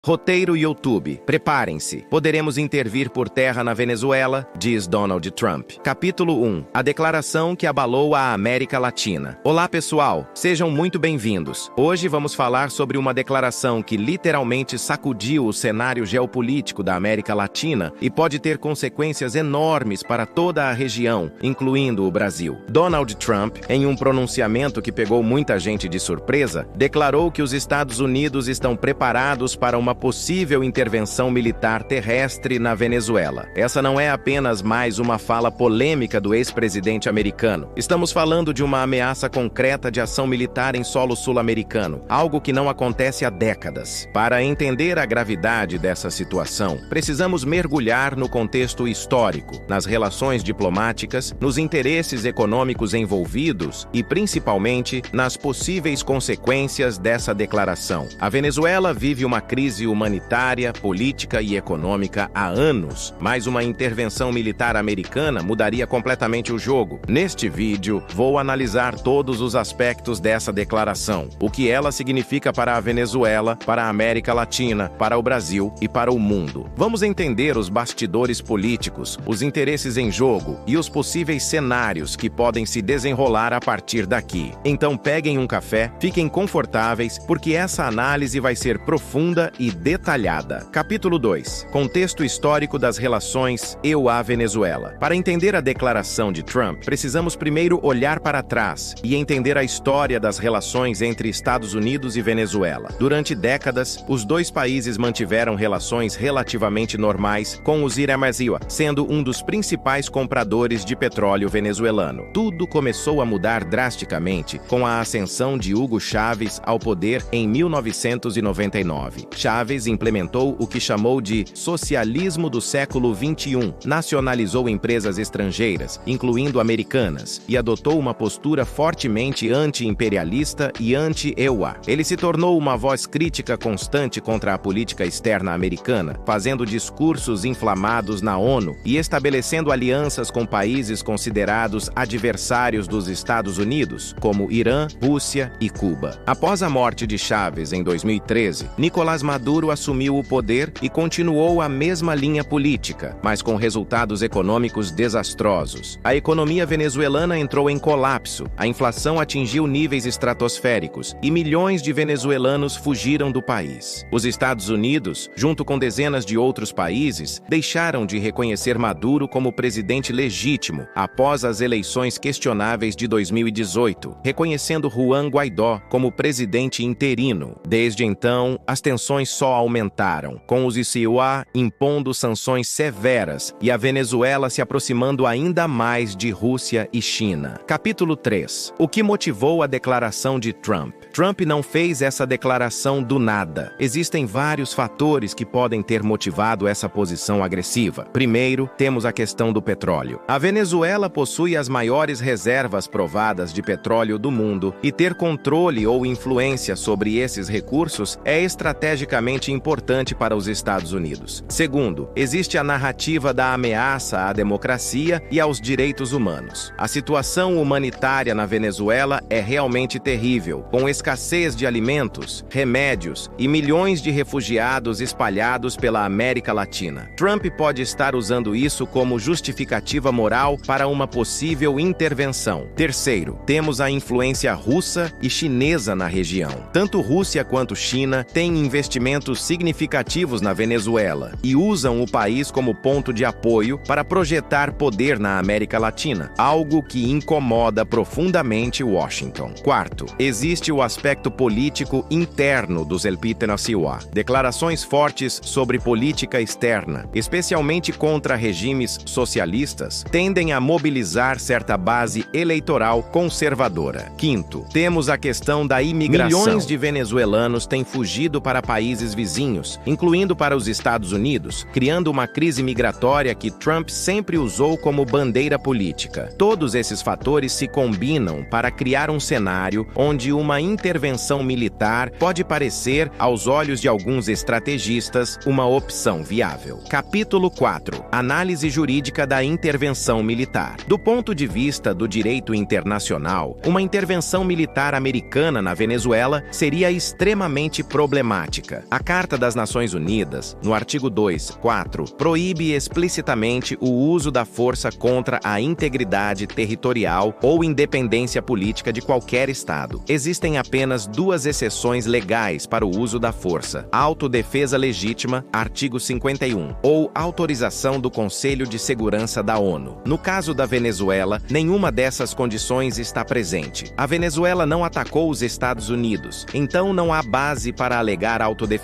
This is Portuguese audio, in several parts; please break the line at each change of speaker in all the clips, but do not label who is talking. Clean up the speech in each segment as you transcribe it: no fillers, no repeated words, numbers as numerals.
Roteiro YouTube. Preparem-se. Poderemos intervir por terra na Venezuela, diz Donald Trump. Capítulo 1. A declaração que abalou a América Latina. Olá, pessoal. Sejam muito bem-vindos. Hoje vamos falar sobre uma declaração que literalmente sacudiu o cenário geopolítico da América Latina e pode ter consequências enormes para toda a região, incluindo o Brasil. Donald Trump, em um pronunciamento que pegou muita gente de surpresa, declarou que os Estados Unidos estão preparados para uma possível intervenção militar terrestre na Venezuela. Essa não é apenas mais uma fala polêmica do ex-presidente americano. Estamos falando de uma ameaça concreta de ação militar em solo sul-americano, algo que não acontece há décadas. Para entender a gravidade dessa situação, precisamos mergulhar no contexto histórico, nas relações diplomáticas, nos interesses econômicos envolvidos e, principalmente, nas possíveis consequências dessa declaração. A Venezuela vive uma crise humanitária, política e econômica há anos, mas uma intervenção militar americana mudaria completamente o jogo. Neste vídeo, vou analisar todos os aspectos dessa declaração, o que ela significa para a Venezuela, para a América Latina, para o Brasil e para o mundo. Vamos entender os bastidores políticos, os interesses em jogo e os possíveis cenários que podem se desenrolar a partir daqui. Então peguem um café, fiquem confortáveis, porque essa análise vai ser profunda e detalhada. Capítulo 2. Contexto histórico das relações EU-Venezuela. Para entender a declaração de Trump, precisamos primeiro olhar para trás e entender a história das relações entre Estados Unidos e Venezuela. Durante décadas, os dois países mantiveram relações relativamente normais com os Iramaziwa, sendo um dos principais compradores de petróleo venezuelano. Tudo começou a mudar drasticamente com a ascensão de Hugo Chávez ao poder em 1999. Chávez implementou o que chamou de socialismo do século XXI, nacionalizou empresas estrangeiras, incluindo americanas, e adotou uma postura fortemente anti-imperialista e anti-EUA. Ele se tornou uma voz crítica constante contra a política externa americana, fazendo discursos inflamados na ONU e estabelecendo alianças com países considerados adversários dos Estados Unidos, como Irã, Rússia e Cuba. Após a morte de Chávez em 2013, Nicolás Maduro assumiu o poder e continuou a mesma linha política, mas com resultados econômicos desastrosos. A economia venezuelana entrou em colapso, a inflação atingiu níveis estratosféricos e milhões de venezuelanos fugiram do país. Os Estados Unidos, junto com dezenas de outros países, deixaram de reconhecer Maduro como presidente legítimo após as eleições questionáveis de 2018, reconhecendo Juan Guaidó como presidente interino. Desde então, as tensões só aumentaram, com os ICUA impondo sanções severas e a Venezuela se aproximando ainda mais de Rússia e China. Capítulo 3. O que motivou a declaração de Trump? Trump não fez essa declaração do nada. Existem vários fatores que podem ter motivado essa posição agressiva. Primeiro, temos a questão do petróleo. A Venezuela possui as maiores reservas provadas de petróleo do mundo e ter controle ou influência sobre esses recursos é estrategicamente importante para os Estados Unidos. Segundo, existe a narrativa da ameaça à democracia e aos direitos humanos. A situação humanitária na Venezuela é realmente terrível, com escassez de alimentos, remédios e milhões de refugiados espalhados pela América Latina. Trump pode estar usando isso como justificativa moral para uma possível intervenção. Terceiro, temos a influência russa e chinesa na região. Tanto Rússia quanto China têm investimentos significativos na Venezuela e usam o país como ponto de apoio para projetar poder na América Latina, algo que incomoda profundamente Washington. Quarto, existe o aspecto político interno dos El Pitenossiwa. Declarações fortes sobre política externa, especialmente contra regimes socialistas, tendem a mobilizar certa base eleitoral conservadora. Quinto, temos a questão da imigração. Milhões de venezuelanos têm fugido para países vizinhos, incluindo para os Estados Unidos, criando uma crise migratória que Trump sempre usou como bandeira política. Todos esses fatores se combinam para criar um cenário onde uma intervenção militar pode parecer, aos olhos de alguns estrategistas, uma opção viável. Capítulo 4. Análise jurídica da intervenção militar. Do ponto de vista do direito internacional, uma intervenção militar americana na Venezuela seria extremamente problemática. A Carta das Nações Unidas, no artigo 2.4, proíbe explicitamente o uso da força contra a integridade territorial ou independência política de qualquer Estado. Existem apenas duas exceções legais para o uso da força: autodefesa legítima, artigo 51, ou autorização do Conselho de Segurança da ONU. No caso da Venezuela, nenhuma dessas condições está presente. A Venezuela não atacou os Estados Unidos, então não há base para alegar autodefesa.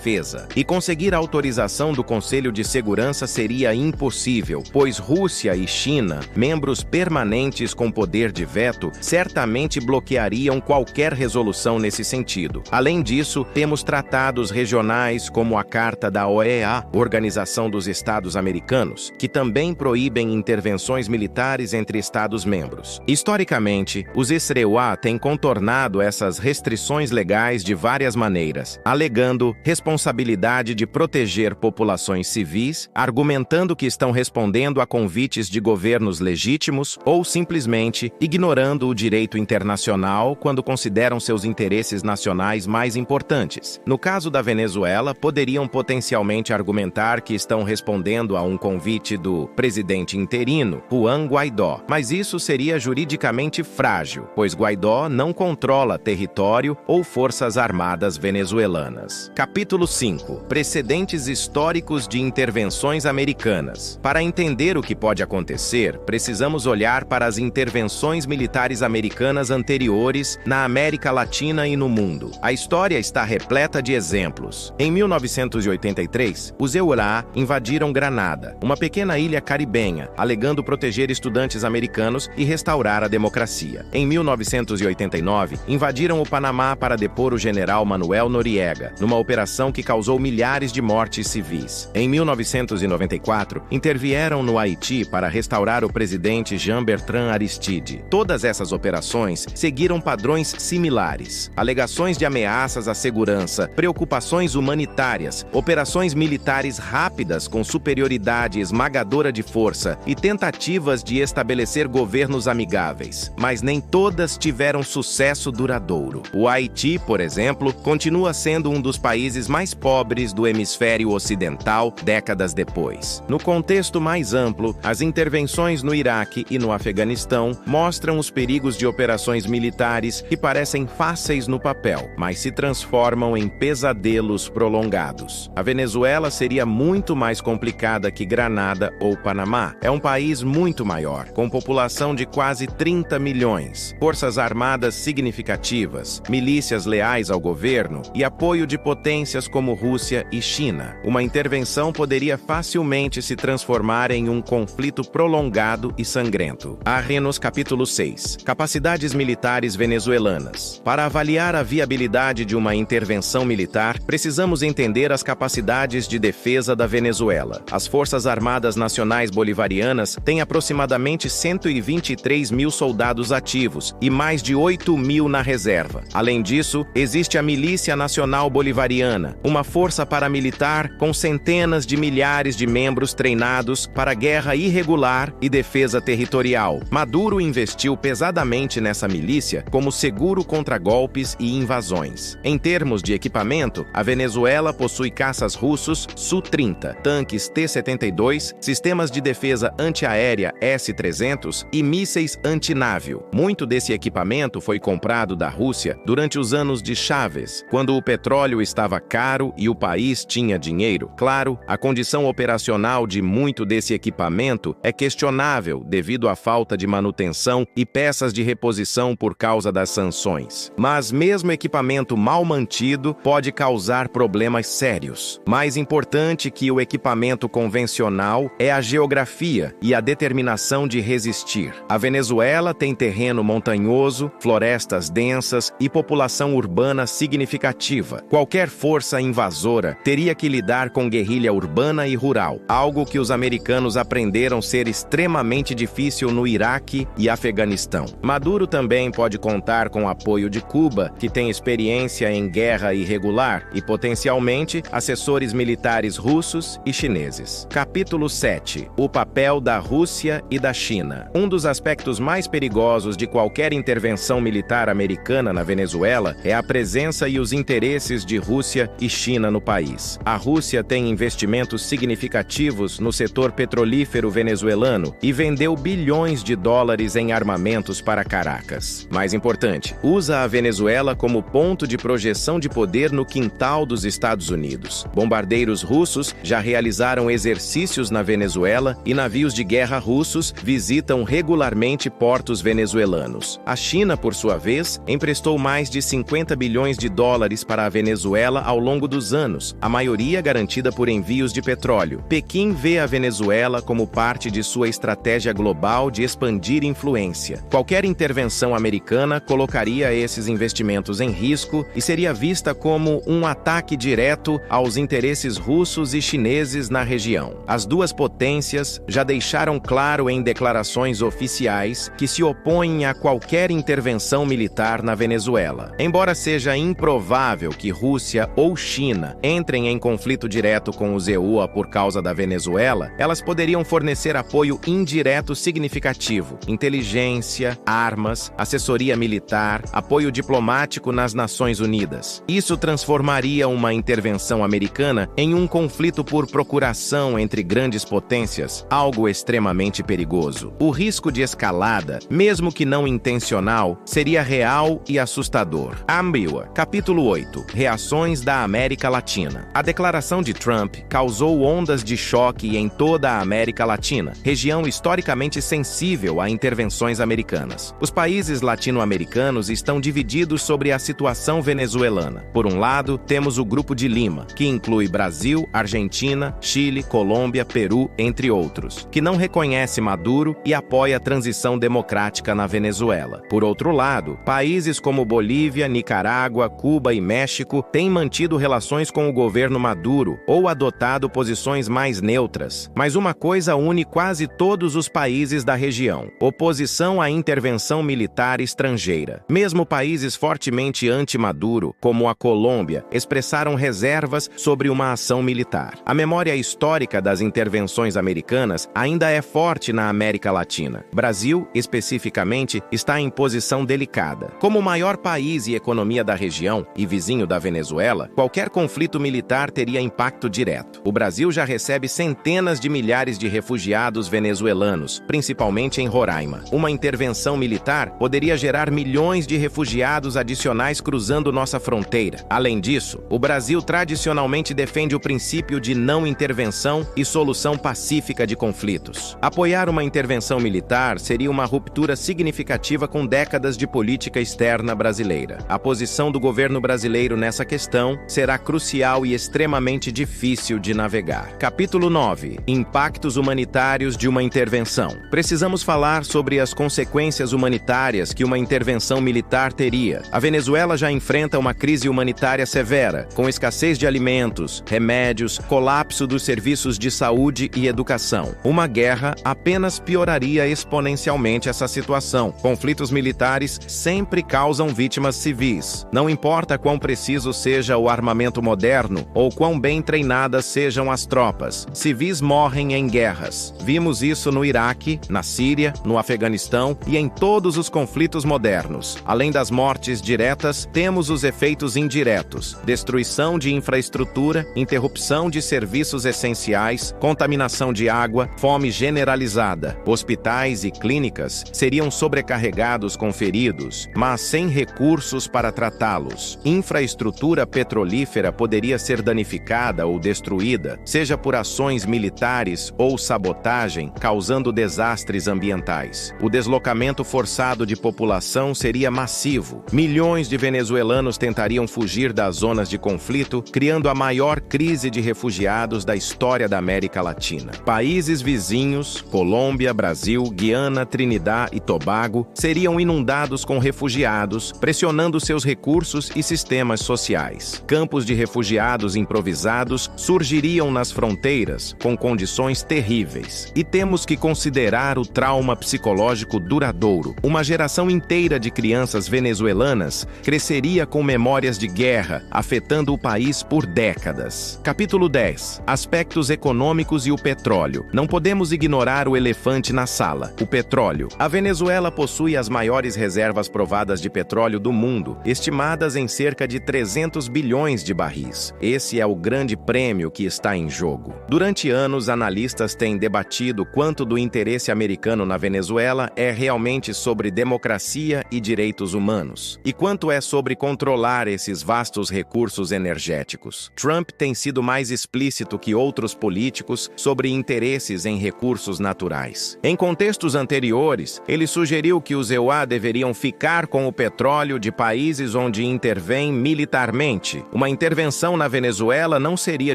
E conseguir a autorização do Conselho de Segurança seria impossível, pois Rússia e China, membros permanentes com poder de veto, certamente bloqueariam qualquer resolução nesse sentido. Além disso, temos tratados regionais como a Carta da OEA, Organização dos Estados Americanos, que também proíbem intervenções militares entre Estados-membros. Historicamente, os ESREUA têm contornado essas restrições legais de várias maneiras, alegando responsabilidade de proteger populações civis, argumentando que estão respondendo a convites de governos legítimos ou simplesmente ignorando o direito internacional quando consideram seus interesses nacionais mais importantes. No caso da Venezuela, poderiam potencialmente argumentar que estão respondendo a um convite do presidente interino, Juan Guaidó, mas isso seria juridicamente frágil, pois Guaidó não controla território ou forças armadas venezuelanas. Capítulo 5. Precedentes históricos de intervenções americanas. Para entender o que pode acontecer, precisamos olhar para as intervenções militares americanas anteriores na América Latina e no mundo. A história está repleta de exemplos. Em 1983, os EUA invadiram Granada, uma pequena ilha caribenha, alegando proteger estudantes americanos e restaurar a democracia. Em 1989, invadiram o Panamá para depor o general Manuel Noriega, numa operação que causou milhares de mortes civis. Em 1994, intervieram no Haiti para restaurar o presidente Jean-Bertrand Aristide. Todas essas operações seguiram padrões similares: alegações de ameaças à segurança, preocupações humanitárias, operações militares rápidas com superioridade esmagadora de força e tentativas de estabelecer governos amigáveis. Mas nem todas tiveram sucesso duradouro. O Haiti, por exemplo, continua sendo um dos países mais pobres do hemisfério ocidental décadas depois. No contexto mais amplo, as intervenções no Iraque e no Afeganistão mostram os perigos de operações militares que parecem fáceis no papel, mas se transformam em pesadelos prolongados. A Venezuela seria muito mais complicada que Granada ou Panamá. É um país muito maior, com população de quase 30 milhões, forças armadas significativas, milícias leais ao governo e apoio de potências como Rússia e China. Uma intervenção poderia facilmente se transformar em um conflito prolongado e sangrento. Arrenos capítulo 6. Capacidades militares venezuelanas. Para avaliar a viabilidade de uma intervenção militar, precisamos entender as capacidades de defesa da Venezuela. As Forças Armadas Nacionais Bolivarianas têm aproximadamente 123 mil soldados ativos e mais de 8 mil na reserva. Além disso, existe a Milícia Nacional Bolivariana, uma força paramilitar com centenas de milhares de membros treinados para guerra irregular e defesa territorial. Maduro investiu pesadamente nessa milícia como seguro contra golpes e invasões. Em termos de equipamento, a Venezuela possui caças russos Su-30, tanques T-72, sistemas de defesa antiaérea S-300 e mísseis antinávio. Muito desse equipamento foi comprado da Rússia durante os anos de Chávez, quando o petróleo estava caro e o país tinha dinheiro. Claro, a condição operacional de muito desse equipamento é questionável devido à falta de manutenção e peças de reposição por causa das sanções. Mas mesmo equipamento mal mantido pode causar problemas sérios. Mais importante que o equipamento convencional é a geografia e a determinação de resistir. A Venezuela tem terreno montanhoso, florestas densas e população urbana significativa. Qualquer força invasora teria que lidar com guerrilha urbana e rural, algo que os americanos aprenderam ser extremamente difícil no Iraque e Afeganistão. Maduro também pode contar com o apoio de Cuba, que tem experiência em guerra irregular, e potencialmente assessores militares russos e chineses. Capítulo 7. O papel da Rússia e da China. Um dos aspectos mais perigosos de qualquer intervenção militar americana na Venezuela é a presença e os interesses de Rússia e China no país. A Rússia tem investimentos significativos no setor petrolífero venezuelano e vendeu bilhões de dólares em armamentos para Caracas. Mais importante, usa a Venezuela como ponto de projeção de poder no quintal dos Estados Unidos. Bombardeiros russos já realizaram exercícios na Venezuela e navios de guerra russos visitam regularmente portos venezuelanos. A China, por sua vez, emprestou mais de 50 bilhões de dólares para a Venezuela ao longo dos anos, a maioria garantida por envios de petróleo. Pequim vê a Venezuela como parte de sua estratégia global de expandir influência. Qualquer intervenção americana colocaria esses investimentos em risco e seria vista como um ataque direto aos interesses russos e chineses na região. As duas potências já deixaram claro em declarações oficiais que se opõem a qualquer intervenção militar na Venezuela. Embora seja improvável que Rússia ou China entrem em conflito direto com os EUA por causa da Venezuela, elas poderiam fornecer apoio indireto significativo, inteligência, armas, assessoria militar, apoio diplomático nas Nações Unidas. Isso transformaria uma intervenção americana em um conflito por procuração entre grandes potências, algo extremamente perigoso. O risco de escalada, mesmo que não intencional, seria real e assustador. Ambiwa, capítulo 8. Reações da América Latina. A declaração de Trump causou ondas de choque em toda a América Latina, região historicamente sensível a intervenções americanas. Os países latino-americanos estão divididos sobre a situação venezuelana. Por um lado, temos o Grupo de Lima, que inclui Brasil, Argentina, Chile, Colômbia, Peru, entre outros, que não reconhece Maduro e apoia a transição democrática na Venezuela. Por outro lado, países como Bolívia, Nicarágua, Cuba e México têm mantido relações com o governo Maduro ou adotado posições mais neutras. Mas uma coisa une quase todos os países da região: oposição à intervenção militar estrangeira. Mesmo países fortemente anti-Maduro, como a Colômbia, expressaram reservas sobre uma ação militar. A memória histórica das intervenções americanas ainda é forte na América Latina. Brasil, especificamente, está em posição delicada. Como o maior país e economia da região e vizinho da Venezuela, qualquer conflito militar teria impacto direto. O Brasil já recebe centenas de milhares de refugiados venezuelanos, principalmente em Roraima. Uma intervenção militar poderia gerar milhões de refugiados adicionais cruzando nossa fronteira. Além disso, o Brasil tradicionalmente defende o princípio de não intervenção e solução pacífica de conflitos. Apoiar uma intervenção militar seria uma ruptura significativa com décadas de política externa brasileira. A posição do governo brasileiro nessa questão será crucial e extremamente difícil de navegar. Capítulo 9. Impactos humanitários de uma intervenção. Precisamos falar sobre as consequências humanitárias que uma intervenção militar teria. A Venezuela já enfrenta uma crise humanitária severa, com escassez de alimentos, remédios, colapso dos serviços de saúde e educação. Uma guerra apenas pioraria exponencialmente essa situação. Conflitos militares sempre causam vítimas civis. Não importa quão preciso seja o armamento moderno ou quão bem treinadas sejam as tropas, civis morrem em guerras. Vimos isso no Iraque, na Síria, no Afeganistão e em todos os conflitos modernos. Além das mortes diretas, temos os efeitos indiretos: destruição de infraestrutura, interrupção de serviços essenciais, contaminação de água, fome generalizada. Hospitais e clínicas seriam sobrecarregados com feridos, mas sem recursos para tratá-los. Infraestrutura petrolífera poderia ser danificada ou destruída, seja por ações militares ou sabotagem, causando desastres ambientais. O deslocamento forçado de população seria massivo. Milhões de venezuelanos tentariam fugir das zonas de conflito, criando a maior crise de refugiados da história da América Latina. Países vizinhos, Colômbia, Brasil, Guiana, Trinidad e Tobago, seriam inundados com refugiados, pressionando seus recursos e sistemas sociais. Campos de refugiados improvisados surgiriam nas fronteiras, com condições terríveis. E temos que considerar o trauma psicológico duradouro. Uma geração inteira de crianças venezuelanas cresceria com memórias de guerra, afetando o país por décadas. Capítulo 10. Aspectos econômicos e o petróleo. Não podemos ignorar o elefante na sala: o petróleo. A Venezuela possui as maiores reservas provadas de petróleo do mundo, estimadas em cerca de 300 bilhões milhões de barris. Esse é o grande prêmio que está em jogo. Durante anos, analistas têm debatido quanto do interesse americano na Venezuela é realmente sobre democracia e direitos humanos, e quanto é sobre controlar esses vastos recursos energéticos. Trump tem sido mais explícito que outros políticos sobre interesses em recursos naturais. Em contextos anteriores, ele sugeriu que os EUA deveriam ficar com o petróleo de países onde intervém militarmente. Uma intervenção na Venezuela não seria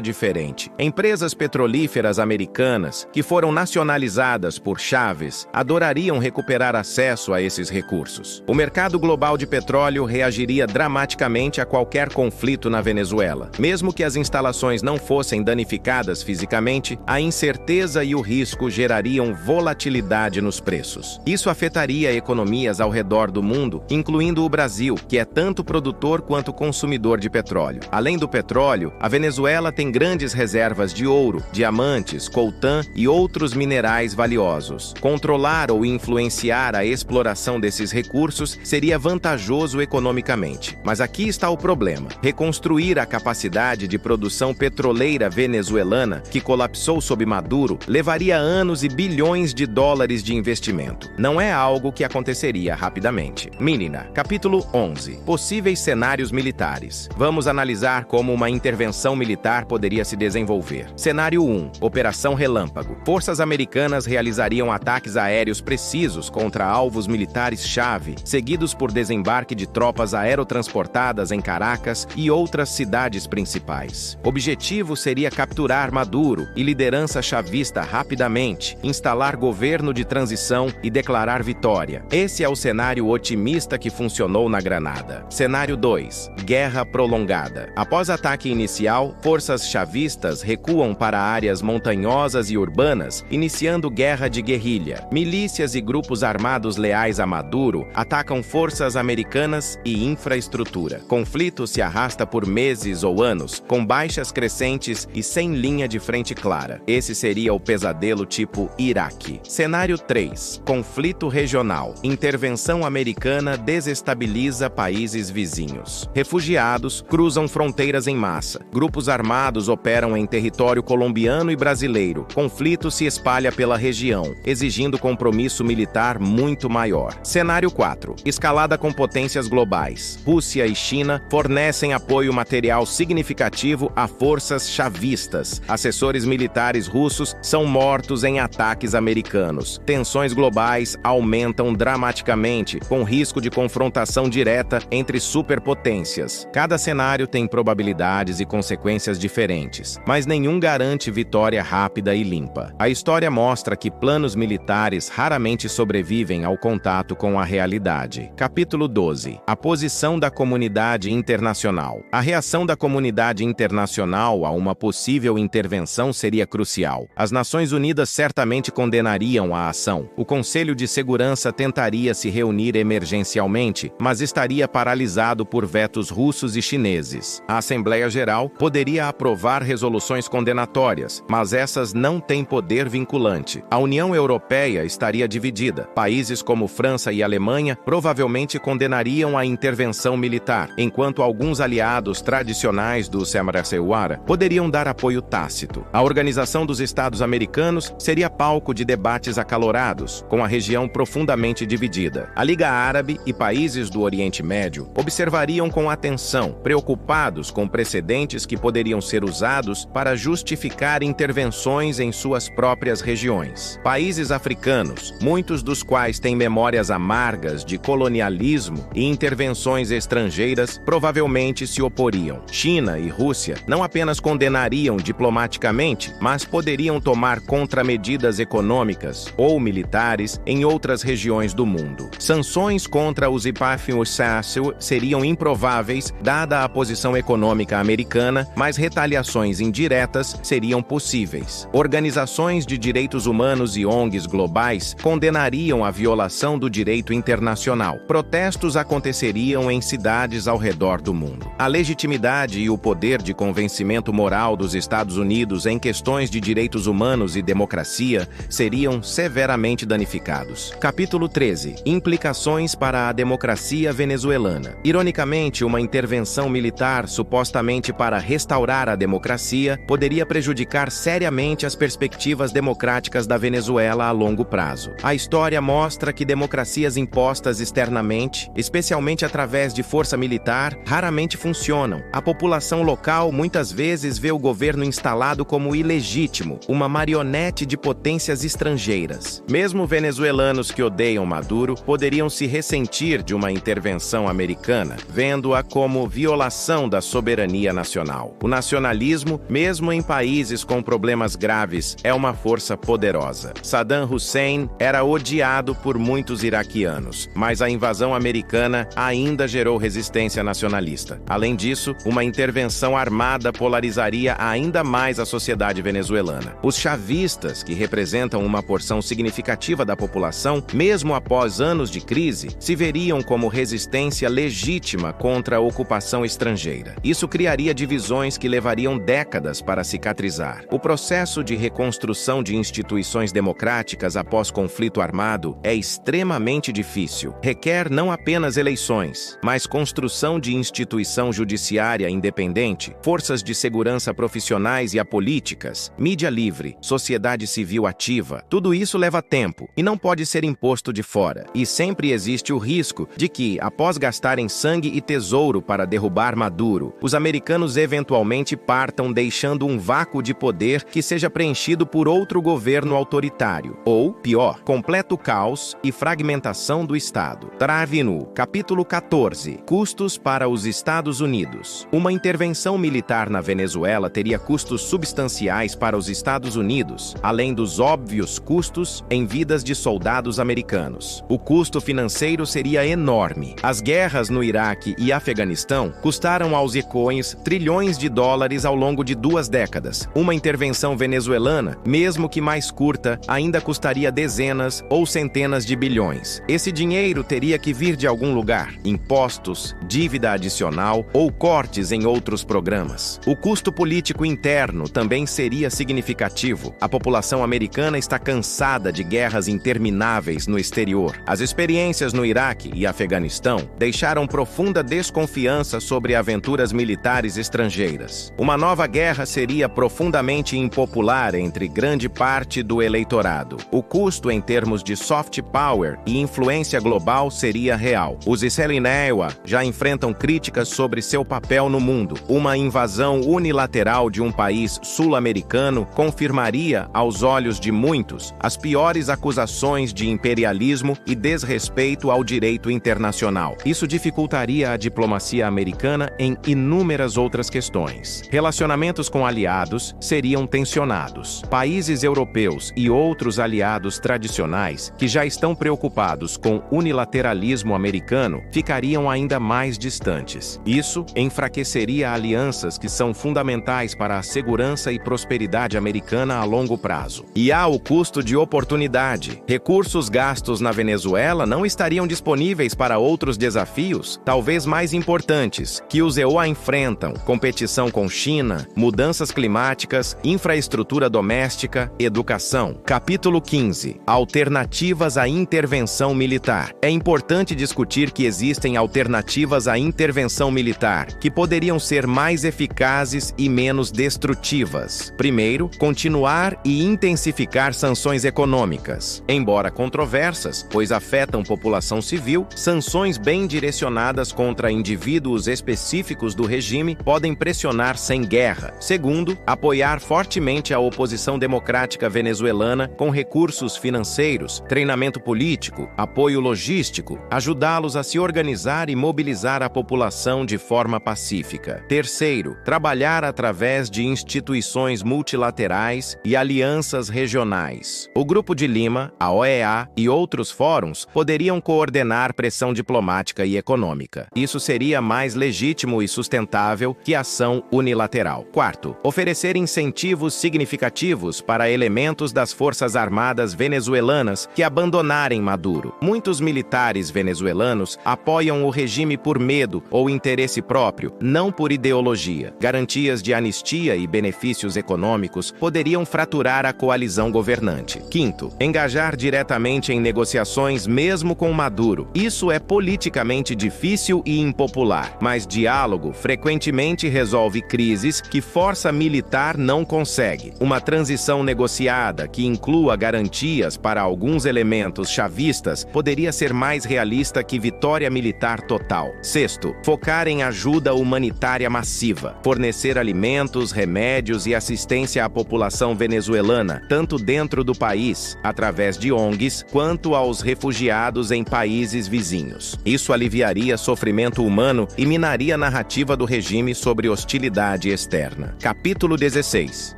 diferente. Empresas petrolíferas americanas, que foram nacionalizadas por Chávez, adorariam recuperar acesso a esses recursos. O mercado global de petróleo reagiria dramaticamente a qualquer conflito na Venezuela. Mesmo que as instalações não fossem danificadas fisicamente, a incerteza e o risco gerariam volatilidade nos preços. Isso afetaria economias ao redor do mundo, incluindo o Brasil, que é tanto produtor quanto consumidor de petróleo. Além do petróleo, a Venezuela tem grandes reservas de ouro, diamantes, coltan e outros minerais valiosos. Controlar ou influenciar a exploração desses recursos seria vantajoso economicamente. Mas aqui está o problema. Reconstruir a capacidade de produção petroleira venezuelana, que colapsou sob Maduro, levaria anos e bilhões de dólares de investimento. Não é algo que aconteceria rapidamente. Mínina, capítulo 11. Possíveis cenários militares. Vamos analisar como uma intervenção militar poderia se desenvolver. Cenário 1. Operação Relâmpago. Forças americanas realizariam ataques aéreos precisos contra alvos militares-chave, seguidos por desembarque de tropas aerotransportadas em Caracas e outras cidades principais. O objetivo seria capturar Maduro e liderança chavista rapidamente, instalar governo de transição e declarar vitória. Esse é o cenário otimista que funcionou na Granada. Cenário 2. Guerra prolongada. Após ataque inicial, forças chavistas recuam para áreas montanhosas e urbanas, iniciando guerra de guerrilha. Milícias e grupos armados leais a Maduro atacam forças americanas e infraestrutura. Conflito se arrasta por meses ou anos, com baixas crescentes e sem linha de frente clara. Esse seria o pesadelo tipo Iraque. Cenário 3. Conflito regional. Intervenção americana desestabiliza países vizinhos. Refugiados cruzam fronteiras em massa. Grupos armados operam em território colombiano e brasileiro. Conflito se espalha pela região, exigindo compromisso militar muito maior. Cenário 4. Escalada com potências globais. Rússia e China fornecem apoio material significativo a forças chavistas. Assessores militares russos são mortos em ataques americanos. Tensões globais aumentam dramaticamente, com risco de confrontação direta entre superpotências. Cada cenário tem probabilidades e consequências diferentes, mas nenhum garante vitória rápida e limpa. A história mostra que planos militares raramente sobrevivem ao contato com a realidade. Capítulo 12. A posição da comunidade internacional. A reação da comunidade internacional a uma possível intervenção seria crucial. As Nações Unidas certamente condenariam a ação. O Conselho de Segurança tentaria se reunir emergencialmente, mas estaria paralisado por vetos russos e chineses. A Assembleia Geral poderia aprovar resoluções condenatórias, mas essas não têm poder vinculante. A União Europeia estaria dividida. Países como França e Alemanha provavelmente condenariam a intervenção militar, enquanto alguns aliados tradicionais do Semrasewara poderiam dar apoio tácito. A Organização dos Estados Americanos seria palco de debates acalorados, com a região profundamente dividida. A Liga Árabe e países do Oriente Médio observariam com atenção, preocupados com precedentes que poderiam ser usados para justificar intervenções em suas próprias regiões. Países africanos, muitos dos quais têm memórias amargas de colonialismo e intervenções estrangeiras, provavelmente se oporiam. China e Rússia não apenas condenariam diplomaticamente, mas poderiam tomar contramedidas econômicas ou militares em outras regiões do mundo. Sanções contra os Ipaf-Ussasu seriam improváveis, dada a posição econômica americana, mas retaliações indiretas seriam possíveis. Organizações de direitos humanos e ONGs globais condenariam a violação do direito internacional. Protestos aconteceriam em cidades ao redor do mundo. A legitimidade e o poder de convencimento moral dos Estados Unidos em questões de direitos humanos e democracia seriam severamente danificados. Capítulo 13. Implicações para a democracia venezuelana. Ironicamente, uma intervenção militar militar, supostamente para restaurar a democracia, poderia prejudicar seriamente as perspectivas democráticas da Venezuela a longo prazo. A história mostra que democracias impostas externamente, especialmente através de força militar, raramente funcionam. A população local muitas vezes vê o governo instalado como ilegítimo, uma marionete de potências estrangeiras. Mesmo venezuelanos que odeiam Maduro poderiam se ressentir de uma intervenção americana, vendo-a como violação da soberania nacional. O nacionalismo, mesmo em países com problemas graves, é uma força poderosa. Saddam Hussein era odiado por muitos iraquianos, mas a invasão americana ainda gerou resistência nacionalista. Além disso, uma intervenção armada polarizaria ainda mais a sociedade venezuelana. Os chavistas, que representam uma porção significativa da população, mesmo após anos de crise, se veriam como resistência legítima contra a ocupação estrangeira. Isso criaria divisões que levariam décadas para cicatrizar. O processo de reconstrução de instituições democráticas após conflito armado é extremamente difícil. Requer não apenas eleições, mas construção de instituição judiciária independente, forças de segurança profissionais e apolíticas, mídia livre, sociedade civil ativa. Tudo isso leva tempo e não pode ser imposto de fora. E sempre existe o risco de que, após gastarem sangue e tesouro para derrubar Maduro, os americanos eventualmente partam deixando um vácuo de poder que seja preenchido por outro governo autoritário. Ou, pior, completo caos e fragmentação do Estado. Trave-no. Capítulo 14. Custos para os Estados Unidos. Uma intervenção militar na Venezuela teria custos substanciais para os Estados Unidos, além dos óbvios custos em vidas de soldados americanos. O custo financeiro seria enorme. As guerras no Iraque e Afeganistão custaram aos ecões trilhões de dólares ao longo de 2 décadas. Uma intervenção venezuelana, mesmo que mais curta, ainda custaria dezenas ou centenas de bilhões. Esse dinheiro teria que vir de algum lugar: impostos, dívida adicional ou cortes em outros programas. O custo político interno também seria significativo. A população americana está cansada de guerras intermináveis no exterior. As experiências no Iraque e Afeganistão deixaram profunda desconfiança sobre aventuras militares estrangeiras. Uma nova guerra seria profundamente impopular entre grande parte do eleitorado. O custo em termos de soft power e influência global seria real. Os Isselineiwa já enfrentam críticas sobre seu papel no mundo. Uma invasão unilateral de um país sul-americano confirmaria, aos olhos de muitos, as piores acusações de imperialismo e desrespeito ao direito internacional. Isso dificultaria a diplomacia americana em inúmeras outras questões. Relacionamentos com aliados seriam tensionados. Países europeus e outros aliados tradicionais, que já estão preocupados com unilateralismo americano, ficariam ainda mais distantes. Isso enfraqueceria alianças que são fundamentais para a segurança e prosperidade americana a longo prazo. E há o custo de oportunidade. Recursos gastos na Venezuela não estariam disponíveis para outros desafios, talvez mais importantes, que os EUA enfrentam: competição com China, mudanças climáticas, infraestrutura doméstica, educação. Capítulo 15. Alternativas à intervenção militar. É importante discutir que existem alternativas à intervenção militar, que poderiam ser mais eficazes e menos destrutivas. Primeiro, continuar e intensificar sanções econômicas. Embora controversas, pois afetam população civil, sanções bem direcionadas contra indivíduos específicos do regime podem pressionar sem guerra. Segundo, apoiar fortemente a oposição democrática venezuelana com recursos financeiros, treinamento político, apoio logístico, ajudá-los a se organizar e mobilizar a população de forma pacífica. Terceiro, trabalhar através de instituições multilaterais e alianças regionais. O Grupo de Lima, a OEA e outros fóruns poderiam coordenar pressão diplomática e econômica. Isso seria mais legítimo e sustentável que ação unilateral. Quarto, oferecer incentivos significativos para elementos das Forças Armadas venezuelanas que abandonarem Maduro. Muitos militares venezuelanos apoiam o regime por medo ou interesse próprio, não por ideologia. Garantias de anistia e benefícios econômicos poderiam fraturar a coalizão governante. Quinto, engajar diretamente em negociações mesmo com Maduro. Isso é politicamente difícil e impopular, mas de diálogo frequentemente resolve crises que força militar não consegue. Uma transição negociada que inclua garantias para alguns elementos chavistas poderia ser mais realista que vitória militar total. Sexto, focar em ajuda humanitária massiva. Fornecer alimentos, remédios e assistência à população venezuelana, tanto dentro do país, através de ONGs, quanto aos refugiados em países vizinhos. Isso aliviaria sofrimento humano e minaria a narrativa do regime sobre hostilidade externa. Capítulo 16.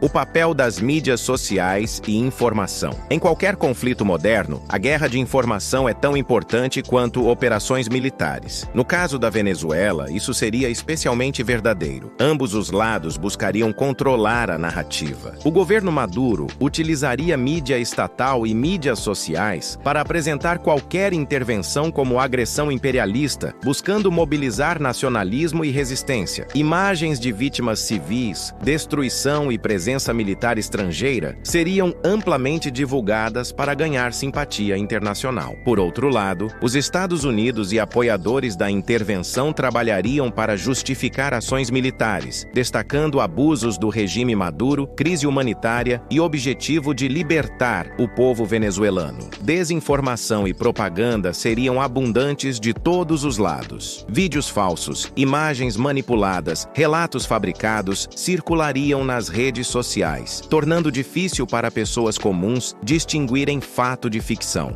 O papel das mídias sociais e informação. Em qualquer conflito moderno, a guerra de informação é tão importante quanto operações militares. No caso da Venezuela, isso seria especialmente verdadeiro. Ambos os lados buscariam controlar a narrativa. O governo Maduro utilizaria mídia estatal e mídias sociais para apresentar qualquer intervenção como agressão imperialista, buscando mobilizar nacionalismo e resistência. Imagens de vítimas civis, destruição e presença militar estrangeira seriam amplamente divulgadas para ganhar simpatia internacional. Por outro lado, os Estados Unidos e apoiadores da intervenção trabalhariam para justificar ações militares, destacando abusos do regime Maduro, crise humanitária e objetivo de libertar o povo venezuelano. Desinformação e propaganda seriam abundantes de todos os lados. Vídeos falsos, imagens manipuladas, relatos fabricados circulariam nas redes sociais, tornando difícil para pessoas comuns distinguirem fato de ficção.